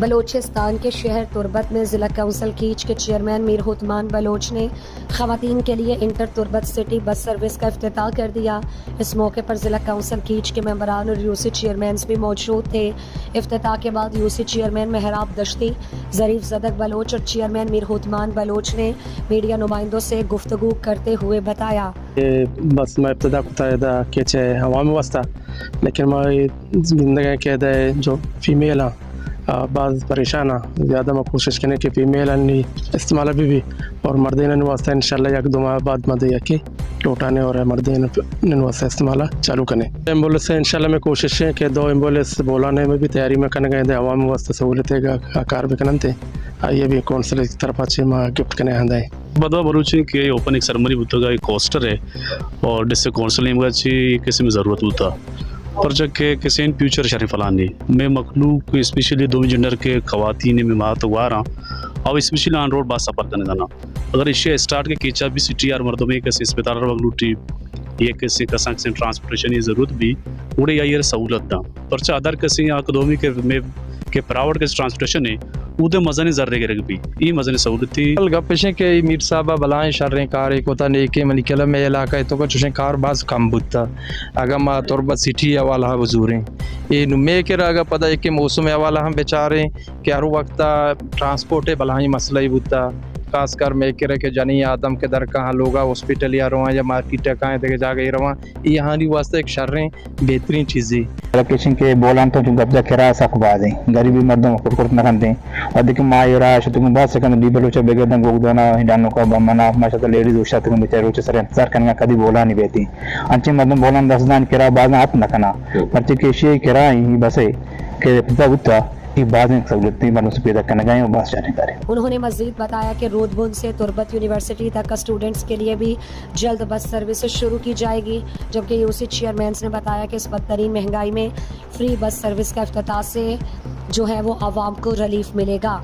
बलोचिस्तान के शहर तुर्बत में ज़िला काउंसिल कीच के चेयरमैन मीर हुतमान बलोच ने ख़वातीन के लिए inter Turbat city bus service का इफ्तिताह कर दिया। इस मौके पर ज़िला काउंसिल कीच के मेंबरान और यूसी चेयरमैन भी मौजूद थे। इफ्तिताह के बाद यूसी चेयरमैन मेहराब दश्ती, ज़रीफ ज़दक बलोच और चेयरमैन मीर हुतमान बलोच ने मीडिया नुमाइंदों से गुफ्तगू करते हुए बताया बस मैं इब्तदा कुता के हवा में वस्ता, लेकिन मैं जिंदगी के जो फीमेल बाज़ परेशान ज़्यादा मैं कोशिश करने की फीमेल इस्तेमाल भी और मर्दीन वास्ते इंशाल्लाह एक दो माह बाद मदे यकी लौटाने और मर्दीन वास्ते इस्तेमाल चालू करने। एम्बुलेंस से इंशाल्लाह मैं कोशिश है कि 2 एम्बुलेंस बोलाने में भी तैयारी में करने गए थे। आवाम वास्ते सहूलत है कार भी करते ये भी कौंसिल की तरफ अच्छे माँ गिफ्ट करने आंदा है बदा बरूच के ओपन एक सरमरी बुतगा एक कोस्टर है और डिस्ट्रिक्ट कौंसिल में अच्छी किसी में ज़रूरत होता पर जब के किसी इन फ्यूचर शरीफ फलानी मैं मखलूक स्पेशली दो जेंडर के खवातीन में मात हुआ रहा और स्पेशली ऑन रोड बात सफ़र करने जाना अगर इसे स्टार्ट के केचा भी सिटी और मर्दों में किसी अस्पताल वगलूटी ये किसी कसा किसी ट्रांसपोर्टेशन की ज़रूरत भी उड़े या ये सहूलत दा पर चाहे अदर किसी अकदमी के प्राइवेट के ट्रांसपोर्टेशन है उदे मज़ा जर्रे के रख भी ये मज़ा सहूलत थी गपेशे के मीर साहबा बलाएं शर्रें कार एक होता ने के मलिकला में इलाका तो कुछ कार बाज कम बुता अगर मा तुर्बत सिटी वाला वजूरें ये नुमे के अगर पता है कि मौसम वाला हम बेचारे कि हर वक्त ट्रांसपोर्ट है बलाएं मसला ही बुता खासकर मैं के रखे जनी आदम के दर कहाँ लोग हॉस्पिटल या रवा या मार्केट कहाँ देखे जा गई रवा यहाँ वास्ते एक शर्रें बेहतरीन चीज़ें लोकेशन के बोलान तो जो कब्जा करा सकबाज हैं गरीबी मर्दों को कुर्कुर न करते और देखिए माँ ये रहा है तुम बहुत सेकंड डी बलोचा बेगरदन गोगदाना हिंडानो का बमना माशाल्लाह लेडीज उषा तुम बेचारे रोचे सर इंतजार करने कभी बोला नहीं बेती अंचे मर्दों बोलान 10 दान करा बाद में हाथ न करना पर्चे के शे करा ही बस है के पिता उठा बाद में सहूलतें बनों से पैदा करने गए और बस जाने का। उन्होंने मजीद बताया कि रोदबुन से तुर्बत यूनिवर्सिटी तक स्टूडेंट्स के लिए भी जल्द बस सर्विस शुरू की जाएगी, जबकि यूसी चेयरमैन ने बताया कि इस बदतरीन महंगाई में फ्री बस सर्विस का इफ्तिताह से जो है वो आवाम को रिलीफ मिलेगा।